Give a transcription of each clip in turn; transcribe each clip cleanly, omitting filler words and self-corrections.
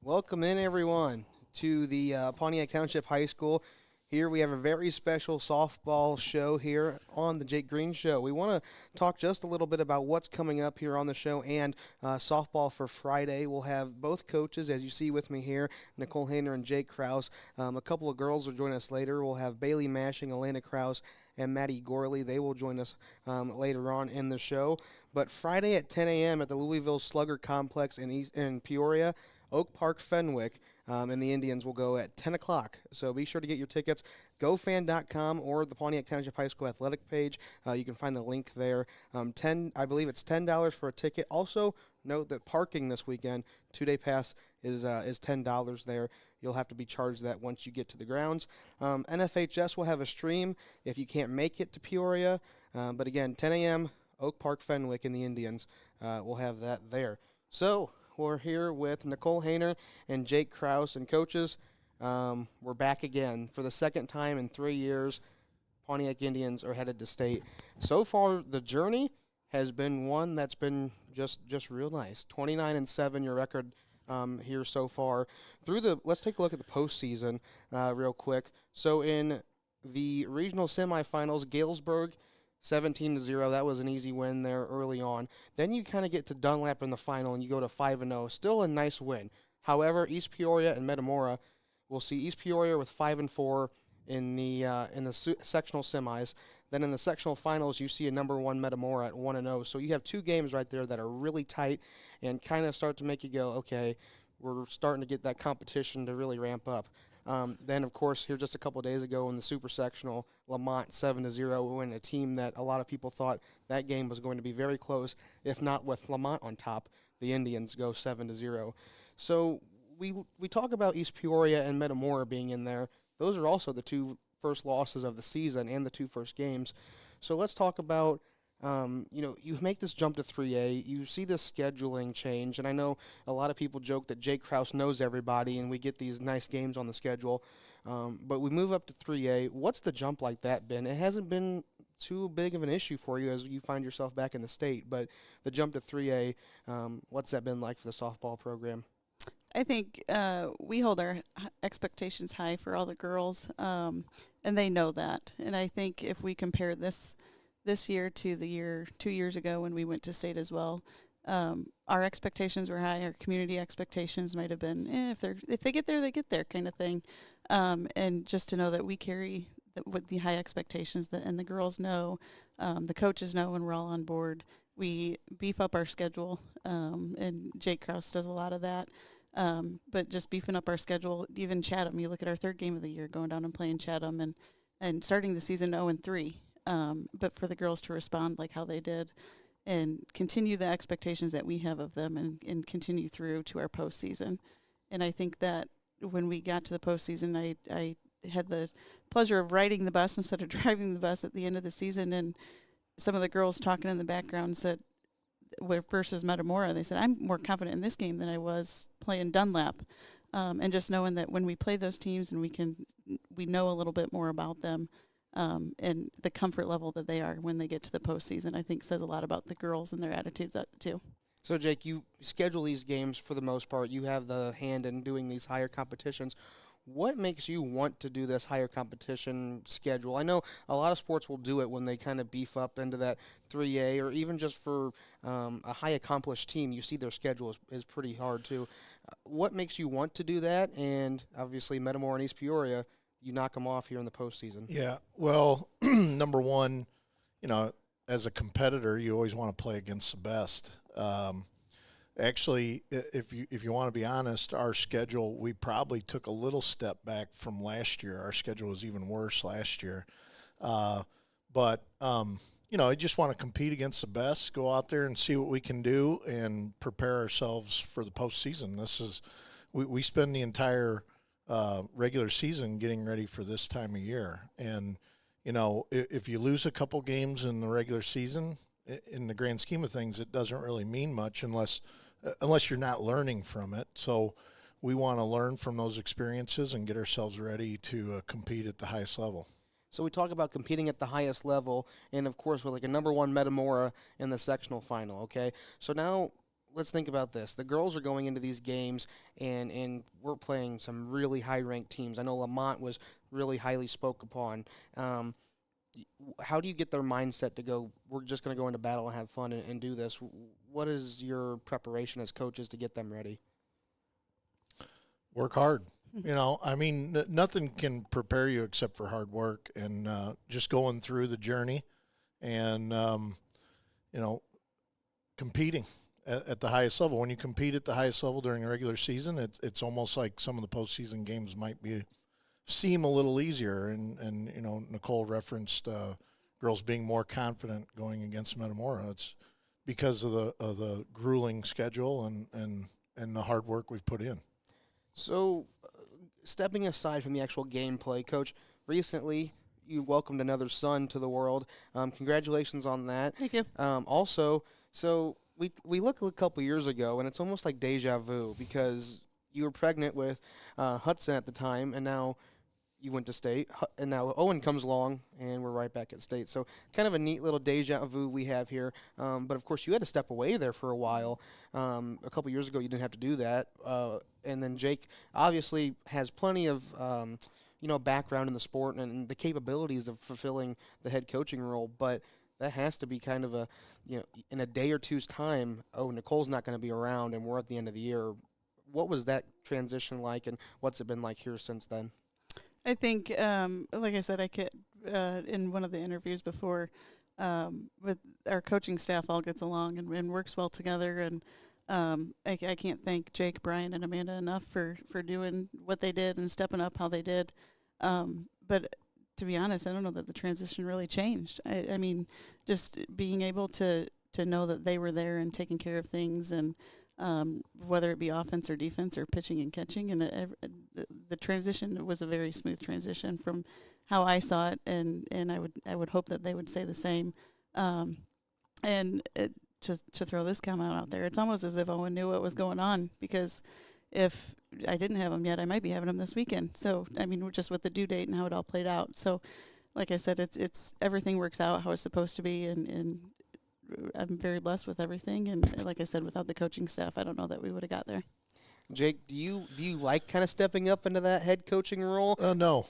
Welcome in, everyone, to the Pontiac Township High School. Here we have a very special softball show here on the Jake Green Show. We want to talk just a little bit about what's coming up here on the show and softball for Friday. We'll have both coaches, as you see with me here, Nicole Hayner and Jake Krause. A couple of girls will join us later. We'll have Bailey Mashing, Elena Krause, and Maddie Gorley. They will join us later on in the show. But Friday at 10 a.m. at the Louisville Slugger Complex in Peoria, Oak Park Fenwick, and the Indians will go at 10 o'clock. So be sure to get your tickets, gofan.com or the Pontiac Township High School athletic page. You can find the link there. I believe it's $10 for a ticket. Also, note that parking this weekend, 2-day pass is $10 there. You'll have to be charged that once you get to the grounds. NFHS will have a stream if you can't make it to Peoria. But again, 10 a.m., Oak Park Fenwick and the Indians will have that there. So we're here with Nicole Hayner and Jake Krause. And coaches, we're back again for the second time in 3 years. Pontiac Indians are headed to state. So far, the journey has been one that's been just real nice. 29-7, your record here so far. Let's take a look at the postseason real quick. So in the regional semifinals, Galesburg 17-0. That was an easy win there early on. Then you kind of get to Dunlap in the final, and you go to 5-0. Still a nice win. However, East Peoria and Metamora, we'll see East Peoria with 5-4 in the sectional semis. Then in the sectional finals, you see a number one Metamora at 1-0. So you have two games right there that are really tight and kind of start to make you go, okay, we're starting to get that competition to really ramp up. Then, of course, here just a couple of days ago in the super sectional, Lamont 7-0, when a team that a lot of people thought that game was going to be very close, if not with Lamont on top, the Indians go 7-0. So we talk about East Peoria and Metamora being in there. Those are also the two first losses of the season and the two first games. So let's talk about you make this jump to 3A, you see this scheduling change, and I know a lot of people joke that Jake Krause knows everybody and we get these nice games on the schedule, but we move up to 3A. What's the jump like that been? It hasn't been too big of an issue for you as you find yourself back in the state, but the jump to 3A, what's that been like for the softball program? I think we hold our expectations high for all the girls, and they know that. And I think if we compare this year to the year 2 years ago when we went to state as well, our expectations were high. Our community expectations might have been, if they get there, they get there kind of thing. And just to know that we carry with the high expectations, and the girls know, the coaches know, when we're all on board. We beef up our schedule, and Jake Krause does a lot of that. But just beefing up our schedule, even Chatham, you look at our third game of the year, going down and playing Chatham and starting the season 0-3. But for the girls to respond like how they did and continue the expectations that we have of them and continue through to our postseason. And I think that when we got to the postseason, I had the pleasure of riding the bus instead of driving the bus at the end of the season. And some of the girls talking in the background said, versus Metamora, they said, I'm more confident in this game than I was playing Dunlap. And just knowing that when we play those teams and we know a little bit more about them, and the comfort level that they are when they get to the postseason, I think says a lot about the girls and their attitudes too. So, Jake, you schedule these games for the most part. You have the hand in doing these higher competitions. What makes you want to do this higher competition schedule? I know a lot of sports will do it when they kind of beef up into that 3A, or even just for a high accomplished team. You see their schedule is pretty hard too. What makes you want to do that? And obviously Metamora and East Peoria, you knock them off here in the postseason. Yeah, well, number one, as a competitor, you always want to play against the best. Actually, if you want to be honest, our schedule, we probably took a little step back from last year. Our schedule was even worse last year. But I just want to compete against the best, go out there and see what we can do and prepare ourselves for the postseason. We spend the entire regular season getting ready for this time of year. And, if you lose a couple games in the regular season, in the grand scheme of things, it doesn't really mean much unless you're not learning from it. So we want to learn from those experiences and get ourselves ready to compete at the highest level. So we talk about competing at the highest level, and of course with like a number one Metamora in the sectional final, okay? So now let's think about this. The girls are going into these games, and we're playing some really high-ranked teams. I know Lamont was really highly spoke upon. How do you get their mindset to go, we're just going to go into battle and have fun and do this? What is your preparation as coaches to get them ready? Work hard. I mean, nothing can prepare you except for hard work and just going through the journey and, competing at the highest level. When you compete at the highest level during a regular season, it's almost like some of the postseason games might seem a little easier. And Nicole referenced girls being more confident going against Metamora. It's because of the grueling schedule and the hard work we've put in. So, stepping aside from the actual gameplay, Coach, recently you welcomed another son to the world. Congratulations on that. Thank you. Also, so we look a couple years ago, and it's almost like deja vu because you were pregnant with Hudson at the time, and now you went to state, and now Owen comes along, and we're right back at state. So kind of a neat little deja vu we have here. But, of course, you had to step away there for a while. A couple years ago, you didn't have to do that. And then Jake obviously has plenty of, background in the sport and the capabilities of fulfilling the head coaching role. But that has to be kind of in a day or two's time, Nicole's not going to be around, and we're at the end of the year. What was that transition like, and what's it been like here since then? I think, like I said, in one of the interviews before, with our coaching staff all gets along and works well together. And I can't thank Jake, Brian, and Amanda enough for doing what they did and stepping up how they did. But to be honest, I don't know that the transition really changed. I mean, just being able to know that they were there and taking care of things, and whether it be offense or defense or pitching and catching, and the transition was a very smooth transition from how I saw it, and I would hope that they would say the same. To throw this comment out there, it's almost as if Owen knew what was going on, because if I didn't have him yet, I might be having him this weekend. So I mean, just with the due date and how it all played out. So, like I said, it's everything works out how it's supposed to be, and I'm very blessed with everything. And like I said, without the coaching staff, I don't know that we would have got there. Jake, do you like kind of stepping up into that head coaching role? No.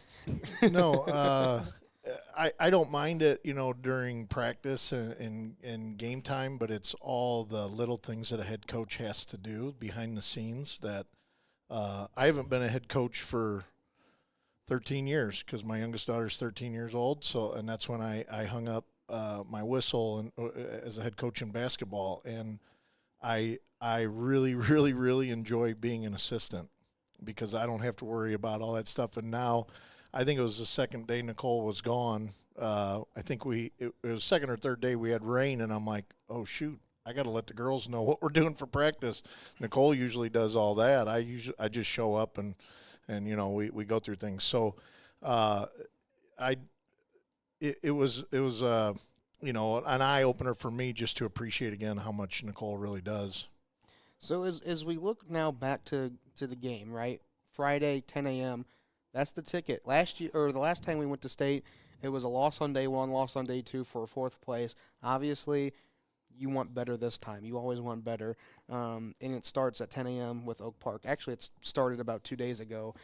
I don't mind it, during practice and game time, but it's all the little things that a head coach has to do behind the scenes that I haven't been a head coach for 13 years because my youngest daughter's 13 years old. And that's when I hung up my whistle as a head coach in basketball. And I really, really, really enjoy being an assistant because I don't have to worry about all that stuff. And now I think it was the second day Nicole was gone. I think it was second or third day we had rain, and I'm like, oh, shoot, I got to let the girls know what we're doing for practice. Nicole usually does all that. I just show up and we go through things. So it was an eye opener for me just to appreciate again how much Nicole really does. So as we look now back to the game, right? Friday, 10 a.m. That's the ticket. Last year, or the last time we went to state, it was a loss on day one, loss on day two for fourth place. Obviously, you want better this time. You always want better. And it starts at 10 a.m. with Oak Park. Actually, it started about 2 days ago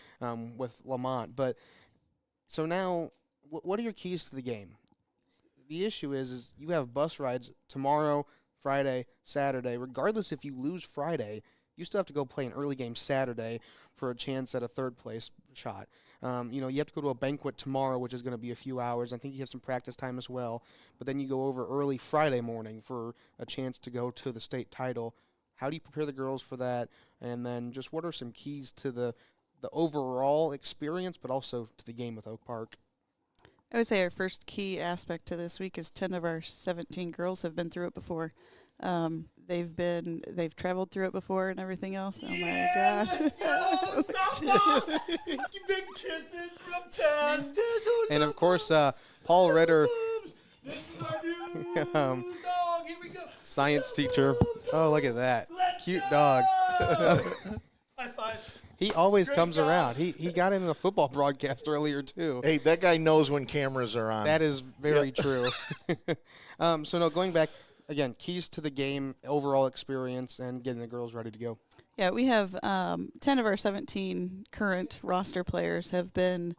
with Lamont. But so now, what are your keys to the game? The issue is you have bus rides tomorrow, Friday, Saturday. Regardless if you lose Friday, you still have to go play an early game Saturday for a chance at a third place shot. You have to go to a banquet tomorrow, which is going to be a few hours. I think you have some practice time as well. But then you go over early Friday morning for a chance to go to the state title. How do you prepare the girls for that? And then just what are some keys to the overall experience, but also to the game with Oak Park? I would say our first key aspect to this week is 10 of our 17 girls have been through it before. They've traveled through it before and everything else. Oh my gosh. Big kisses from Tess. And of course, Paul Ritter, This is our new dog. Here we go. science teacher. Oh, look at that. Cute dog. High five. He always Great comes job. around. He got in a football broadcast earlier, too. Hey, that guy knows when cameras are on. That is very true. So, no, going back, again, keys to the game, overall experience, and getting the girls ready to go. Yeah, we have 10 of our 17 current roster players have been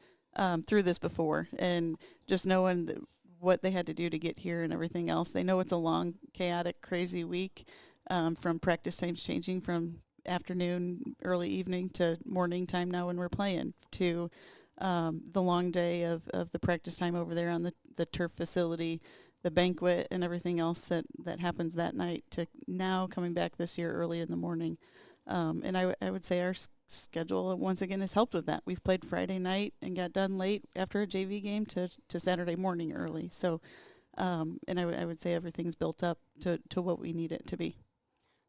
through this before, and just knowing what they had to do to get here and everything else. They know it's a long, chaotic, crazy week from practice times changing from afternoon, early evening to morning time now when we're playing to the long day of the practice time over there on the turf facility, the banquet and everything else that happens that night to now coming back this year early in the morning. And I would say our schedule once again has helped with that. We've played Friday night and got done late after a JV game to Saturday morning early. So, and I would say everything's built up to what we need it to be.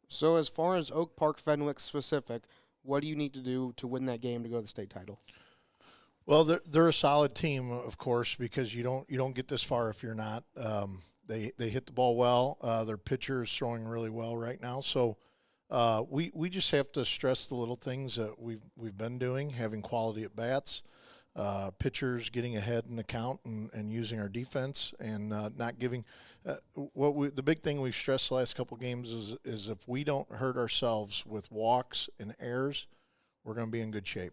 So as far as Oak Park Fenwick specific, what do you need to do to win that game to go to the state title? Well, they're a solid team, of course, because you don't get this far if you're not. They hit the ball well. Their pitcher is throwing really well right now. So we just have to stress the little things that we've been doing, having quality at bats, pitchers getting ahead in the count and using our defense and not giving. The big thing we've stressed the last couple games is if we don't hurt ourselves with walks and errors, we're going to be in good shape.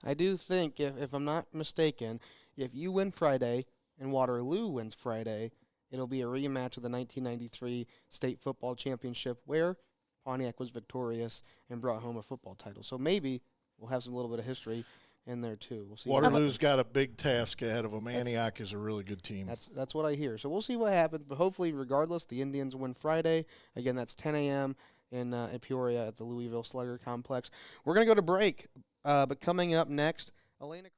I do think, if I'm not mistaken, if you win Friday and Waterloo wins Friday, it'll be a rematch of the 1993 state football championship where Pontiac was victorious and brought home a football title. So maybe we'll have some little bit of history in there too. We'll see. Waterloo's got a big task ahead of them. Antioch is a really good team. That's what I hear. So we'll see what happens. But hopefully, regardless, the Indians win Friday. Again, that's 10 a.m. in Peoria at the Louisville Slugger Complex. We're going to go to break. But coming up next, Elena.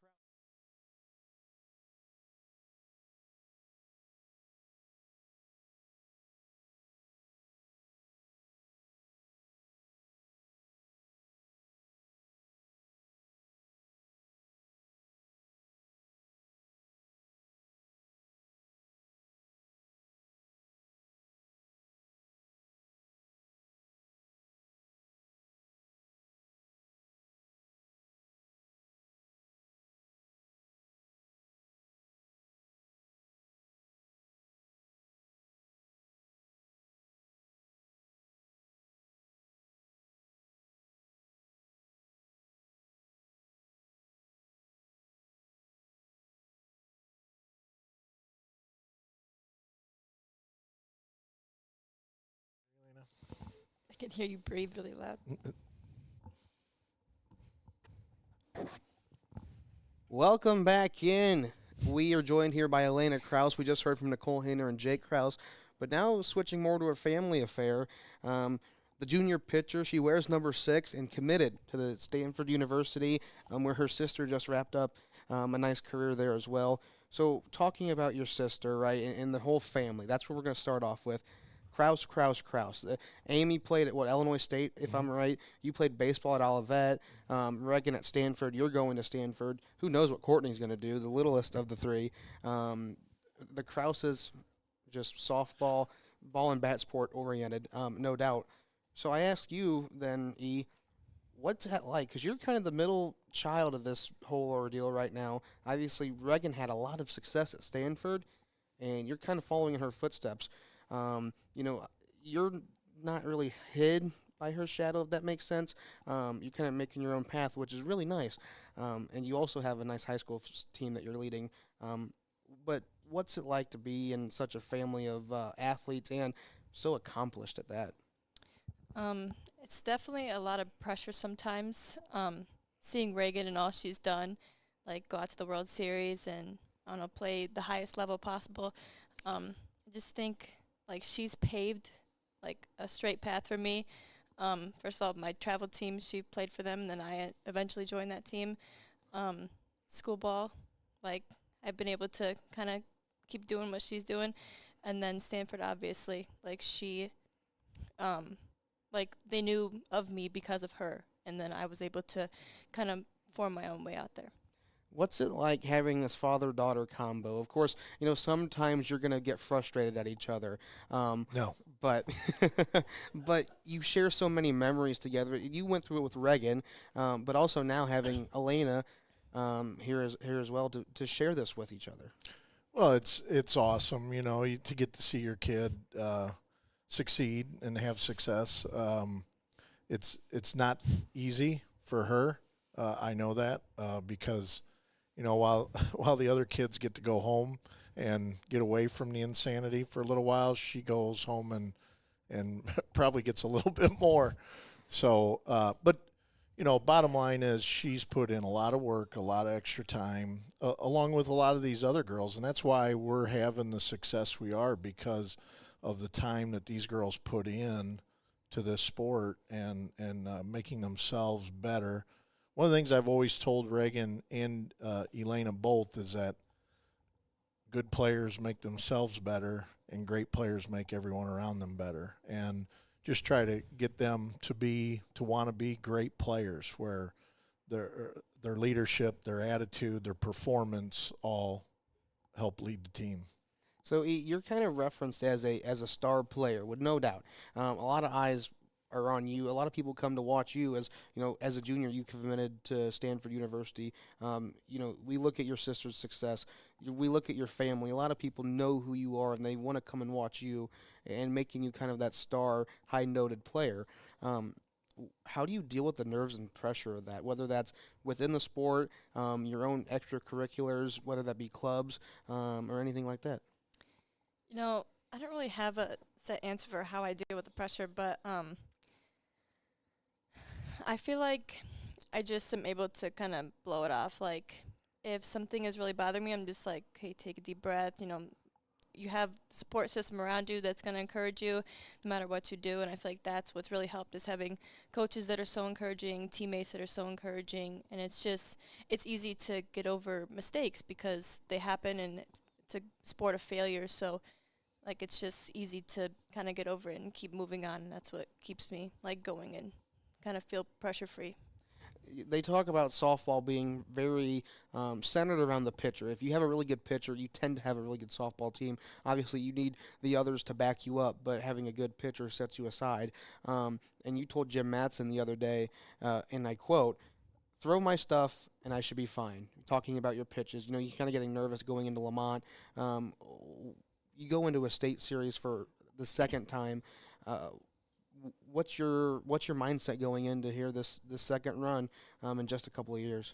I can hear you breathe really loud. Welcome back in. We are joined here by Elena Kraus. We just heard from Nicole Hayner and Jake Kraus. But now switching more to a family affair. The junior pitcher, she wears number 6 and committed to the Stanford University, where her sister just wrapped up a nice career there as well. So talking about your sister, right, and the whole family, that's what we're going to start off with. Kraus. Amy played at, Illinois State, if I'm right. You played baseball at Olivet. Regan at Stanford. You're going to Stanford. Who knows what Courtney's going to do, the littlest of the three. The Krauses, just softball, ball and bat sport oriented, no doubt. So I ask you then, E, what's that like? Because you're kind of the middle child of this whole ordeal right now. Obviously, Regan had a lot of success at Stanford, and you're kind of following in her footsteps. You're not really hid by her shadow, if that makes sense. You're kind of making your own path, which is really nice. And you also have a nice high school team that you're leading. But what's it like to be in such a family of athletes and so accomplished at that? It's definitely a lot of pressure sometimes. Seeing Reagan and all she's done, like go out to the World Series and play the highest level possible. I just think like she's paved like a straight path for me. First of all, my travel team, she played for them, and then I eventually joined that team. School ball, like I've been able to kind of keep doing what she's doing, and then Stanford, obviously, like she, like they knew of me because of her, and then I was able to kind of form my own way out there. What's it like having this father-daughter combo? Of course, sometimes you're going to get frustrated at each other. No. But but you share so many memories together. You went through it with Regan, but also now having Elena here as well to share this with each other. Well, it's awesome, to get to see your kid succeed and have success. It's not easy for her. I know that because, while the other kids get to go home and get away from the insanity for a little while, she goes home and probably gets a little bit more. So, but bottom line is she's put in a lot of work, a lot of extra time, along with a lot of these other girls, and that's why we're having the success we are, because of the time that these girls put in to this sport and making themselves better. One of the things I've always told Reagan and Elena both is that good players make themselves better and great players make everyone around them better. And just try to get them to want to be great players, where their leadership, their attitude, their performance all help lead the team. So you're kind of referenced as a star player, with no doubt. A lot of eyes are on you. A lot of people come to watch you as a junior. You committed to Stanford University. We look at your sister's success. We look at your family. A lot of people know who you are, and they want to come and watch you, and making you kind of that star, high-noted player. How do you deal with the nerves and pressure of that, whether that's within the sport, your own extracurriculars, whether that be clubs, or anything like that? I don't really have a set answer for how I deal with the pressure, but I feel like I just am able to kind of blow it off. Like, if something is really bothering me, I'm just like, hey, take a deep breath. You have the support system around you that's going to encourage you no matter what you do. And I feel like that's what's really helped, is having coaches that are so encouraging, teammates that are so encouraging. And it's easy to get over mistakes because they happen, and it's a sport of failure. So, it's just easy to kind of get over it and keep moving on. And that's what keeps me, going and kind of feel pressure-free. They talk about softball being very centered around the pitcher. If you have a really good pitcher, you tend to have a really good softball team. Obviously, you need the others to back you up, but having a good pitcher sets you aside. And you told Jim Matson the other day, and I quote, "Throw my stuff and I should be fine." Talking about your pitches, you're kind of getting nervous going into Lamont. You go into a state series for the second time. What's your mindset going into here this second run in just a couple of years?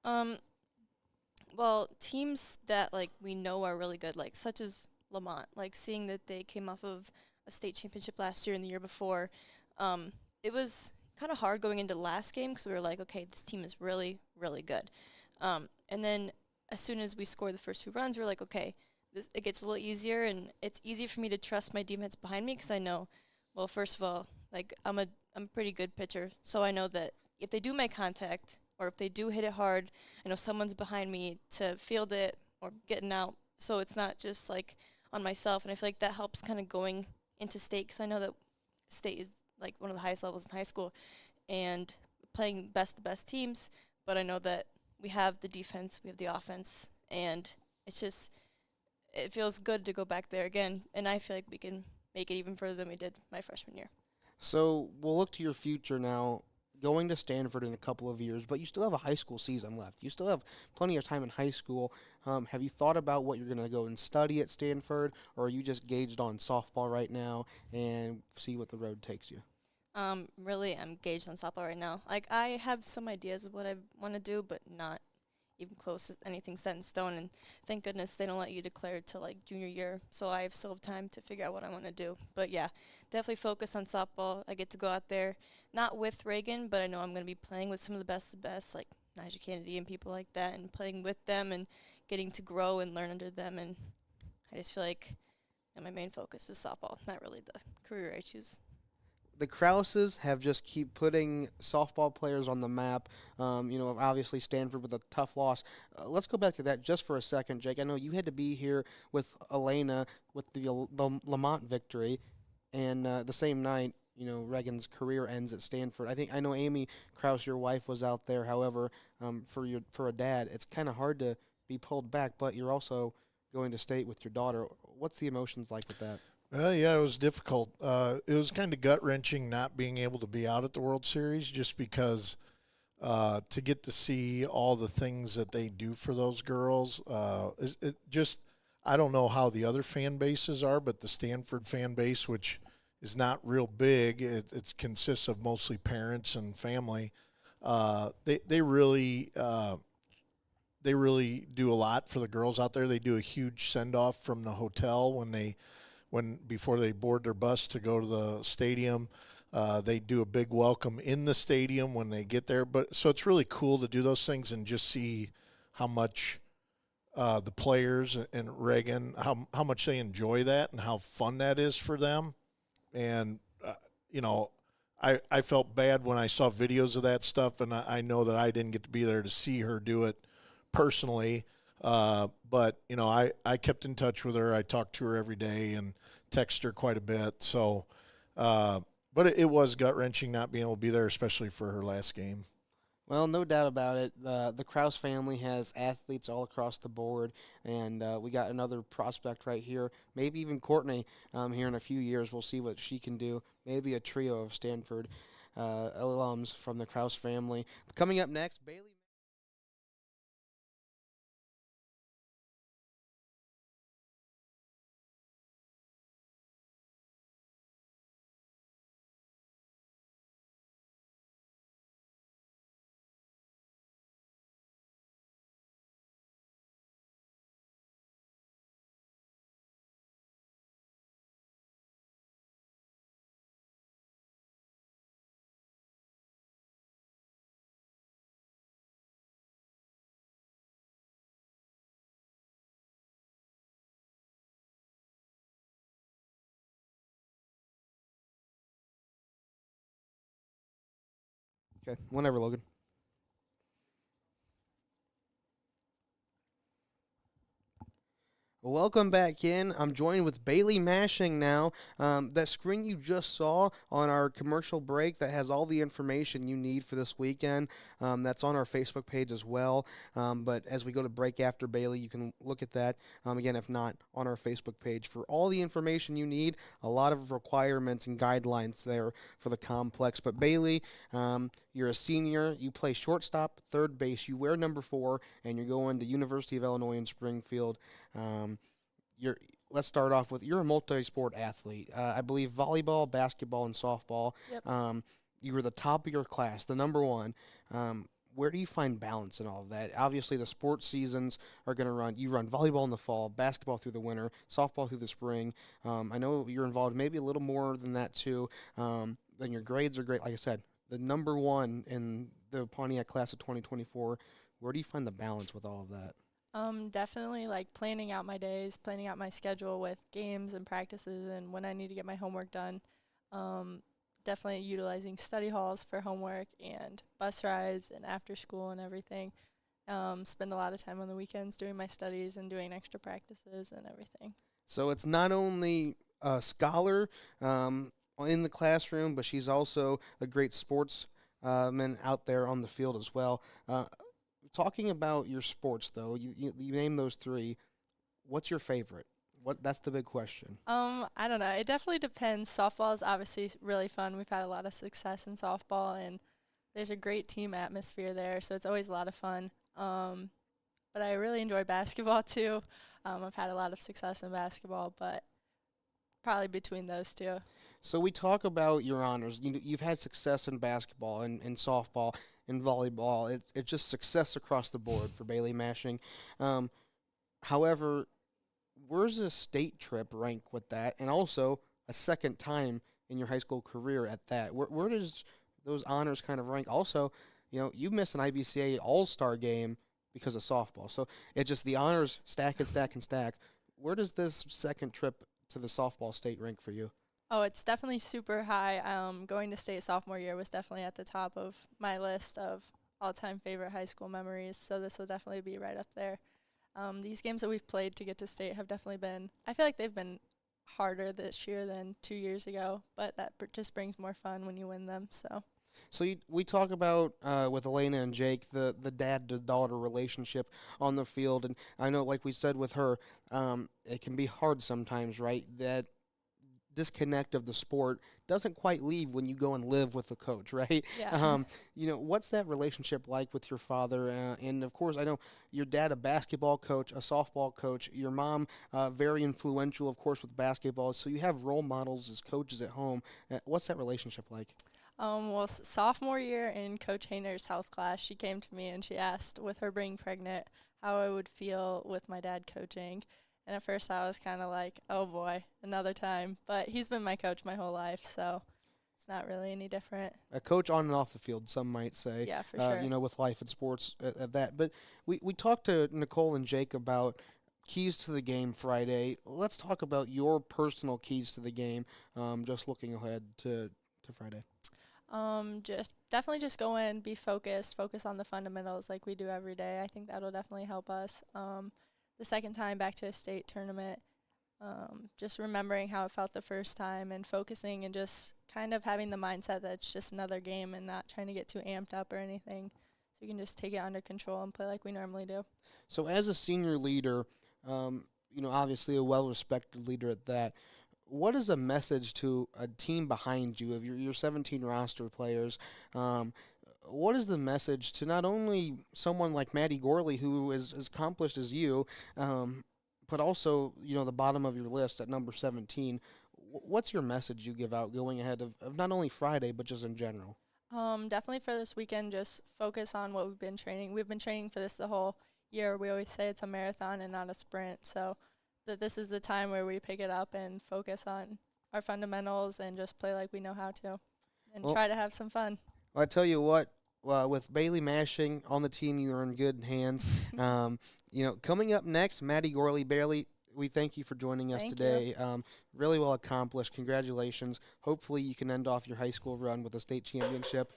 Well, teams that we know are really good, such as Lamont, seeing that they came off of a state championship last year and the year before, it was kind of hard going into the last game because we were like, okay, this team is really, really good. And then as soon as we scored the first 2 runs, we were like, okay, it gets a little easier, and it's easy for me to trust my defense behind me because I know, well, first of all, I'm a pretty good pitcher, so I know that if they do make contact or if they do hit it hard, I know someone's behind me to field it or getting out, so it's not just on myself. And I feel like that helps kind of going into state, because I know that state is one of the highest levels in high school and playing the best teams, but I know that we have the defense, we have the offense, and it feels good to go back there again, and I feel like we can make it even further than we did my freshman year. So we'll look to your future now, going to Stanford in a couple of years, but you still have a high school season left. You still have plenty of time in high school. Have you thought about what you're going to go and study at Stanford, or are you just gauged on softball right now and see what the road takes you? Really, I'm gauged on softball right now. I have some ideas of what I want to do, but not even close to anything set in stone. And thank goodness they don't let you declare it till junior year, so I still have time to figure out what I want to do. But yeah, definitely focus on softball. I get to go out there, not with Reagan, but I know I'm going to be playing with some of the best, like Nigel Kennedy and people like that, and playing with them and getting to grow and learn under them. And I just feel like my main focus is softball, not really the career I choose. The Krauses have just keep putting softball players on the map. Obviously Stanford with a tough loss. Let's go back to that just for a second, Jake. I know you had to be here with Elena with the Lamont victory, and the same night, Reagan's career ends at Stanford. I know Amy Kraus, your wife, was out there. However, for a dad, it's kind of hard to be pulled back, but you're also going to state with your daughter. What's the emotions like with that? Yeah, it was difficult. It was kind of gut-wrenching not being able to be out at the World Series, just because to get to see all the things that they do for those girls, I don't know how the other fan bases are, but the Stanford fan base, which is not real big, it consists of mostly parents and family. They really do a lot for the girls out there. They do a huge send off from the hotel when before they board their bus to go to the stadium. They do a big welcome in the stadium when they get there. But so it's really cool to do those things and just see how much the players and Reagan, how much they enjoy that and how fun that is for them. And, I felt bad when I saw videos of that stuff, and I know that I didn't get to be there to see her do it personally. But, I kept in touch with her. I talked to her every day and text her quite a bit. So, but it was gut-wrenching not being able to be there, especially for her last game. Well, no doubt about it. The Kraus family has athletes all across the board, and we got another prospect right here. Maybe even Courtney here in a few years. We'll see what she can do. Maybe a trio of Stanford alums from the Kraus family. Coming up next, Bailey. Okay, whenever, Logan. Welcome back in. I'm joined with Bailey Mashing now. That screen you just saw on our commercial break that has all the information you need for this weekend. That's on our Facebook page as well. But as we go to break after Bailey, you can look at that. Again, if not, on our Facebook page for all the information you need. A lot of requirements and guidelines there for the complex. But Bailey, you're a senior. You play shortstop, third base. You wear number 4, and you're going to University of Illinois in Springfield. Let's start off with, you're a multi-sport athlete. I believe volleyball, basketball, and softball. Yep. You were the top of your class, the number 1. Where do you find balance in all of that? Obviously, the sports seasons are going to run. You run volleyball in the fall, basketball through the winter, softball through the spring. I know you're involved maybe a little more than that too. And your grades are great. Like I said, the number 1 in the Pontiac class of 2024. Where do you find the balance with all of that? Definitely like planning out my days, planning out my schedule with games and practices and when I need to get my homework done. Definitely utilizing study halls for homework and bus rides and after school and everything. Spend a lot of time on the weekends doing my studies and doing extra practices and everything. So it's not only a scholar in the classroom, but she's also a great sportsman out there on the field as well. Talking about your sports, though, you name those 3. What's your favorite? That's the big question. I don't know. It definitely depends. Softball is obviously really fun. We've had a lot of success in softball, and there's a great team atmosphere there, so it's always a lot of fun. But I really enjoy basketball too. I've had a lot of success in basketball, but probably between those 2. So we talk about your honors. You've had success in basketball and softball and volleyball. It's just success across the board for Bailey Mashing. However, where's a state trip rank with that? And also a second time in your high school career at that. Where does those honors kind of rank? Also, you missed an IBCA All-Star game because of softball. So it's just the honors stack and stack and stack. Where does this second trip to the softball state rank for you? Oh, it's definitely super high. Going to state sophomore year was definitely at the top of my list of all-time favorite high school memories, so this will definitely be right up there. These games that we've played to get to state have definitely been, I feel like they've been harder this year than 2 years ago, but that just brings more fun when you win them, so. So we talk about with Elena and Jake the dad-to-daughter relationship on the field, and I know, like we said with her, it can be hard sometimes, right? That disconnect of the sport doesn't quite leave when you go and live with the coach, right? Yeah. What's that relationship like with your father? And of course, I know your dad, a basketball coach, a softball coach, your mom, very influential, of course, with basketball. So you have role models as coaches at home. What's that relationship like? Well, sophomore year in Coach Hayner's health class, she came to me and she asked, with her being pregnant, how I would feel with my dad coaching. And at first I was kind of like, oh boy, another time. But he's been my coach my whole life, so it's not really any different. A coach on and off the field, some might say. Yeah, for sure. With life and sports at that. But we talked to Nicole and Jake about keys to the game Friday. Let's talk about your personal keys to the game, just looking ahead to Friday. Just definitely just go in, be focused, focus on the fundamentals like we do every day. I think that'll definitely help us. The second time back to a state tournament, just remembering how it felt the first time and focusing and just kind of having the mindset that it's just another game and not trying to get too amped up or anything. So you can just take it under control and play like we normally do. So as a senior leader, obviously a well-respected leader at that, what is a message to a team behind you of your 17 roster players? What is the message to not only someone like Maddie Gorley, who is as accomplished as you, but also, the bottom of your list at number 17? What's your message you give out going ahead of not only Friday, but just in general? Definitely for this weekend, just focus on what we've been training. We've been training for this the whole year. We always say it's a marathon and not a sprint. So that this is the time where we pick it up and focus on our fundamentals and just play like we know how to and try to have some fun. Well, I tell you what, with Bailey Mashing on the team, you are in good hands. Coming up next, Maddie Gorley. Bailey, we thank you for joining us today. Really well accomplished. Congratulations. Hopefully you can end off your high school run with a state championship.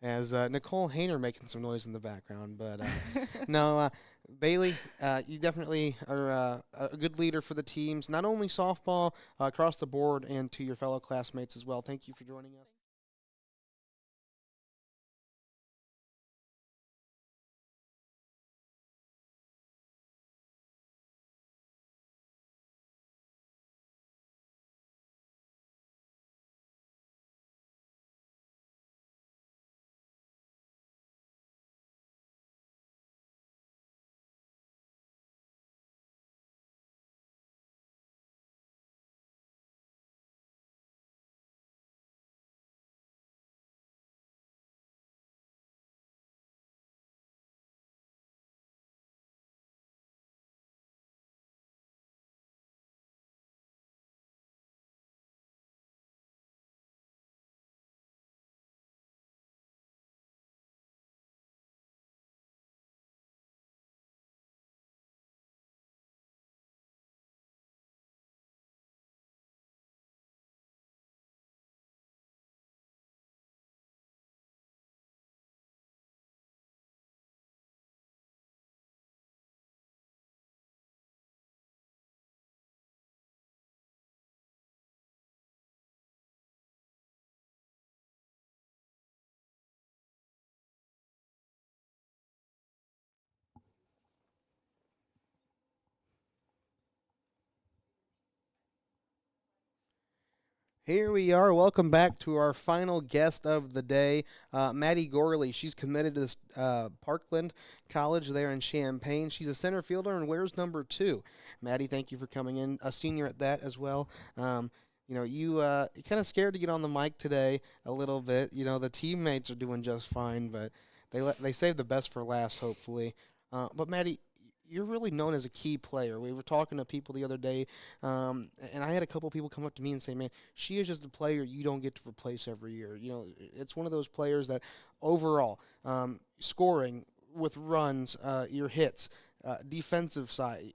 As Nicole Hayner making some noise in the background. But no, Bailey, you definitely are a good leader for the teams, not only softball, across the board, and to your fellow classmates as well. Thank you for joining us. Here we are. Welcome back to our final guest of the day, Maddie Gorley. She's committed to this, Parkland College there in Champaign. She's a center fielder and wears number 2. Maddie, thank you for coming in. A senior at that as well. You're kind of scared to get on the mic today a little bit. The teammates are doing just fine, but they saved the best for last, hopefully. But Maddie, you're really known as a key player. We were talking to people the other day, and I had a couple people come up to me and say, man, she is just a player you don't get to replace every year. It's one of those players that overall, scoring with runs, your hits, defensive side,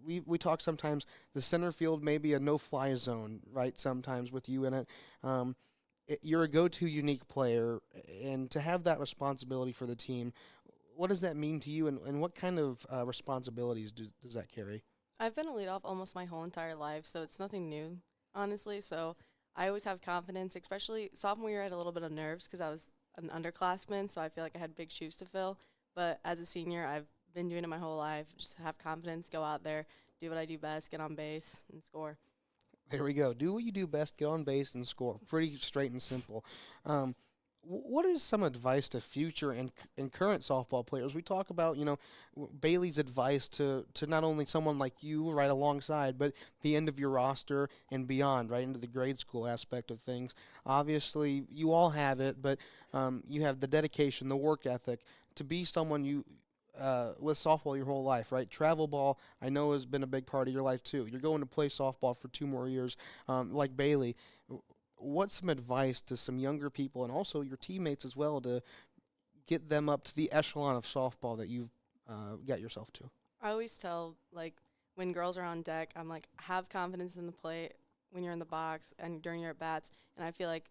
we talk sometimes the center field may be a no-fly zone, right, sometimes with you in it. You're a go-to unique player, and to have that responsibility for the team, what does that mean to you, and what kind of responsibilities does that carry? I've been a leadoff almost my whole entire life, so it's nothing new, honestly. So I always have confidence, especially sophomore year I had a little bit of nerves because I was an underclassman, so I feel like I had big shoes to fill. But as a senior, I've been doing it my whole life. Just have confidence, go out there, do what I do best, get on base, and score. There we go. Do what you do best. Get on base and score. Pretty straight and simple. What is some advice to future and current softball players? We talk about, Bailey's advice to not only someone like you right alongside, but the end of your roster and beyond, right into the grade school aspect of things. Obviously, you all have it, but you have the dedication, the work ethic to be someone with softball your whole life, right? Travel ball, I know, has been a big part of your life too. You're going to play softball for 2 more years, like Bailey. What's some advice to some younger people and also your teammates as well to get them up to the echelon of softball that you've got yourself to? I always tell, like, when girls are on deck, I'm like, have confidence in the plate when you're in the box and during your at-bats. And I feel like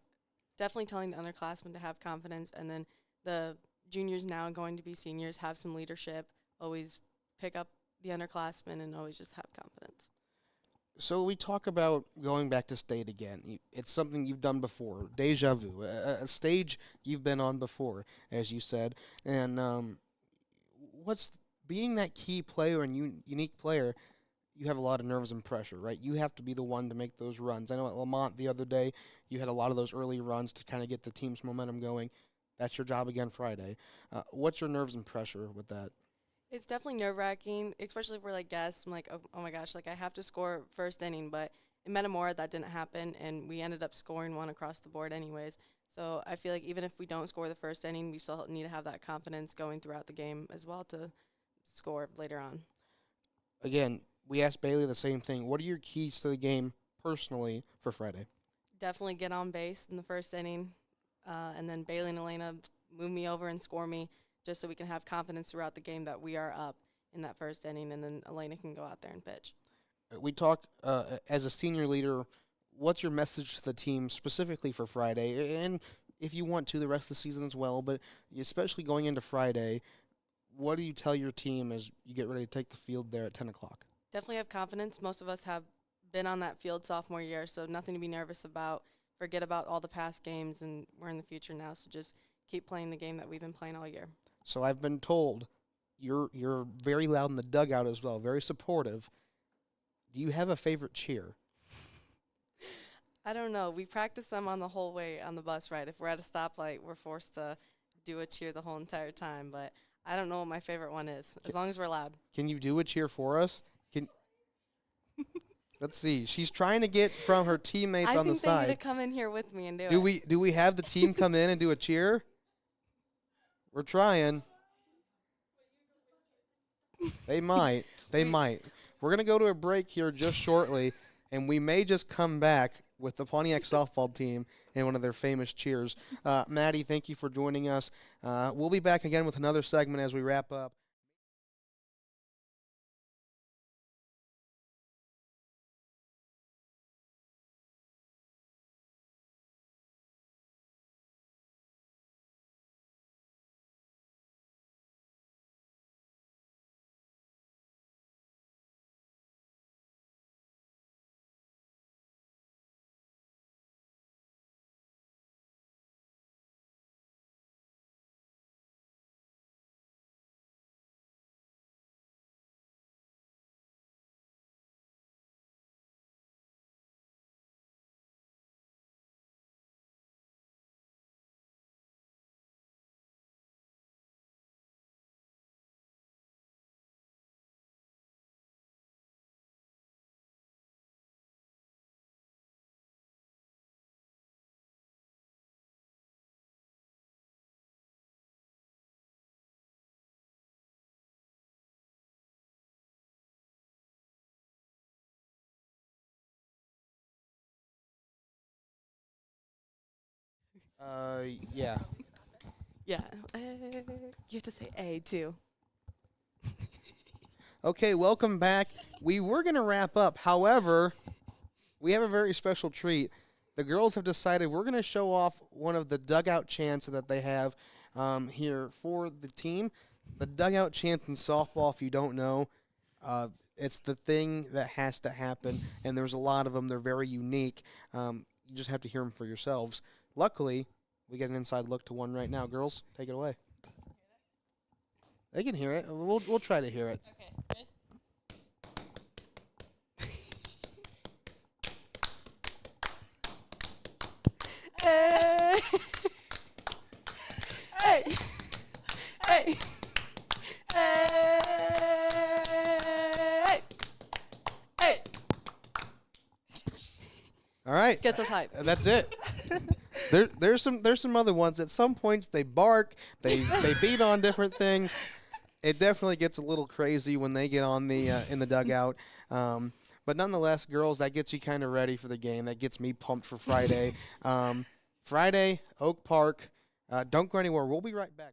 definitely telling the underclassmen to have confidence, and then the juniors now going to be seniors have some leadership, always pick up the underclassmen and always just have confidence. So we talk about going back to state again. It's something you've done before, deja vu, a stage you've been on before, as you said. And what's being that key player and unique player, you have a lot of nerves and pressure, right? You have to be the one to make those runs. I know at Lamont the other day, you had a lot of those early runs to kind of get the team's momentum going. That's your job again Friday. What's your nerves and pressure with that? It's definitely nerve-wracking, especially if we're like guests. I'm like, oh my gosh, like I have to score first inning, but in Metamora that didn't happen, and we ended up scoring 1 across the board anyways. So I feel like even if we don't score the first inning, we still need to have that confidence going throughout the game as well to score later on. Again, we asked Bailey the same thing. What are your keys to the game personally for Friday? Definitely get on base in the first inning, and then Bailey and Elena move me over and score me, just so we can have confidence throughout the game that we are up in that first inning, and then Elena can go out there and pitch. We talk as a senior leader, what's your message to the team specifically for Friday? And if you want to, the rest of the season as well, but especially going into Friday, what do you tell your team as you get ready to take the field there at 10 o'clock? Definitely have confidence. Most of us have been on that field sophomore year, so nothing to be nervous about. Forget about all the past games, and we're in the future now, so just keep playing the game that we've been playing all year. So I've been told you're very loud in the dugout as well, very supportive. Do you have a favorite cheer? I don't know. We practice them on the whole way on the bus ride. If we're at a stoplight, we're forced to do a cheer the whole entire time, but I don't know what my favorite one is, as long as we're loud. Can you do a cheer for us? Let's see. She's trying to get from her teammates on the side. I think they need to come in here with me and do it. Do we have the team come in and do a cheer? We're trying. They might. They might. We're going to go to a break here just shortly, and we may just come back with the Pontiac softball team and one of their famous cheers. Maddie, thank you for joining us. We'll be back again with another segment as we wrap up. Yeah. Yeah. You have to say A, too. Okay, welcome back. We were going to wrap up. However, we have a very special treat. The girls have decided we're going to show off one of the dugout chants that they have here for the team. The dugout chants in softball, if you don't know, it's the thing that has to happen, and there's a lot of them. They're very unique. You just have to hear them for yourselves. Luckily, we get an inside look to one right now. Girls, take it away. They can hear it. We'll try to hear it. Okay, ready? All right. Gets us hyped. That's it. There's some other ones. At some points they bark, they beat on different things. It definitely gets a little crazy when they get on the in the dugout. But nonetheless, girls, that gets you kind of ready for the game. That gets me pumped for Friday. Friday, Oak Park. Don't go anywhere. We'll be right back.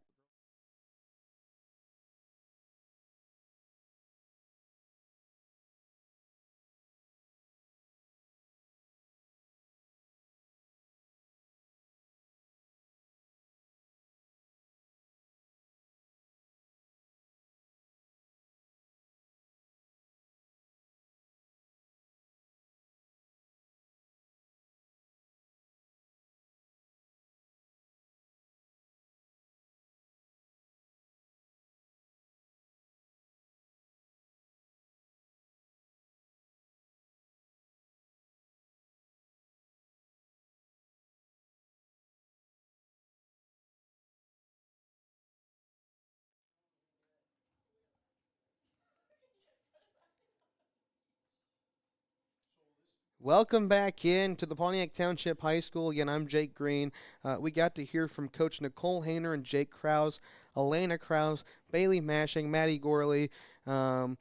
Welcome back in to the Pontiac Township High School. Again, I'm Jake Green. We got to hear from Coach Nicole Hayner and Jake Krause, Elena Krause, Bailey Mashing, Maddie Gorley. Tell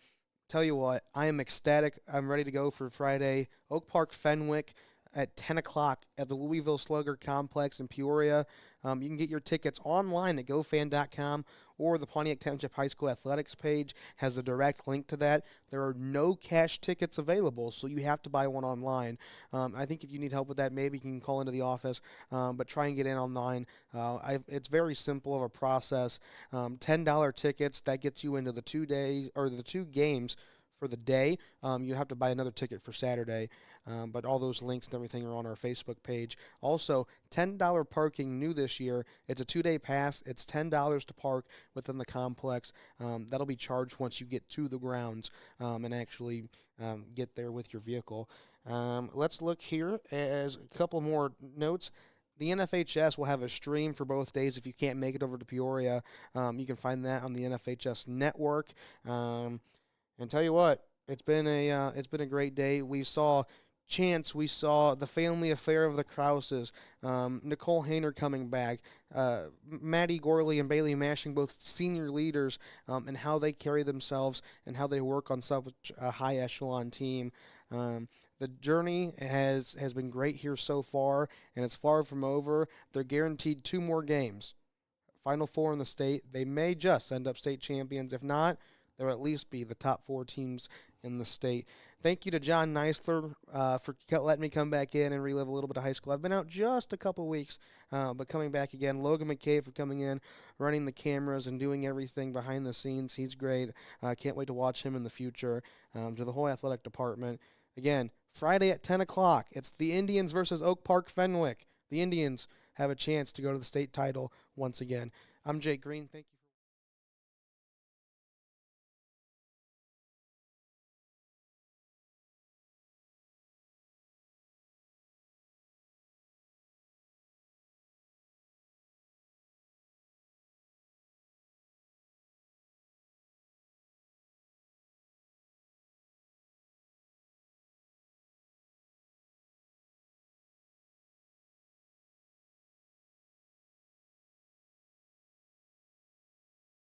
you what, I am ecstatic. I'm ready to go for Friday. Oak Park Fenwick at 10 o'clock at the Louisville Slugger Complex in Peoria. You can get your tickets online at gofan.com, or the Pontiac Township High School Athletics page has a direct link to that. There are no cash tickets available, so you have to buy one online. I think if you need help with that, maybe you can call into the office, but try and get in online. It's very simple of a process. $10 tickets, that gets you into the 2 days or the 2 games for the day. You have to buy another ticket for Saturday, but all those links and everything are on our Facebook page. Also, $10 parking new this year. It's a 2-day pass. It's $10 to park within the complex. That'll be charged once you get to the grounds and actually get there with your vehicle. Let's look here as a couple more notes. The NFHS will have a stream for both days. If you can't make it over to Peoria, you can find that on the NFHS network. And tell you what, it's been a great day. We saw Chance, we saw the family affair of the Krauses, Nicole Hayner coming back, Maddie Gorley and Bailey Mashing, both senior leaders, and how they carry themselves and how they work on such a high echelon team. The journey has been great here so far, and it's far from over. They're guaranteed 2 more games. Final 4 in the state. They may just end up state champions. If not, they'll at least be the top 4 teams in the state. Thank you to John Neisler for letting me come back in and relive a little bit of high school. I've been out just a couple weeks, but coming back again. Logan McKay for coming in, running the cameras and doing everything behind the scenes. He's great. Can't wait to watch him in the future. To the whole athletic department. Again, Friday at 10 o'clock. It's the Indians versus Oak Park Fenwick. The Indians have a chance to go to the state title once again. I'm Jake Green. Thank you.